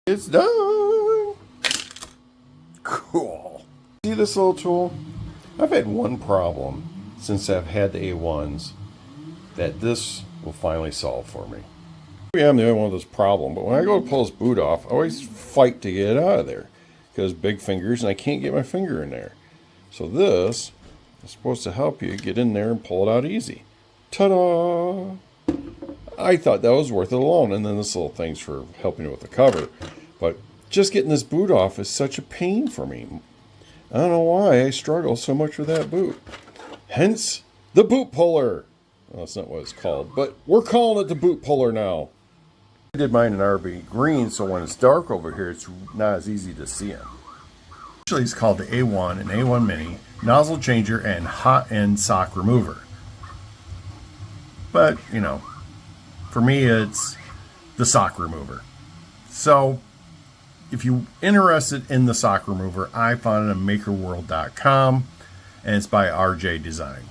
It's done. Cool. See this little tool? I've had one problem since I've had the A1s that this will finally solve for me. Yeah, I'm the only one with this problem, but when I go to pull this boot off, I always fight to get it out of there because big fingers and I can't get my finger in there. So this is supposed to help you get in there and pull it out easy. Ta-da! I thought that was worth it alone, and then this little thing's for helping you with the cover. But just getting this boot off is such a pain for me. I don't know why I struggle so much with that boot. Hence, the boot puller. Well, that's not what it's called, but we're calling it the boot puller now. I did mine in RB green, so when it's dark over here, it's not as easy to see them. Actually, it's called the A1 and A1 Mini, nozzle changer, and hot end sock remover. But, you know, for me, it's the sock remover. So, if you're interested in the sock remover, I found it at makerworld.com, and it's by RJ Design.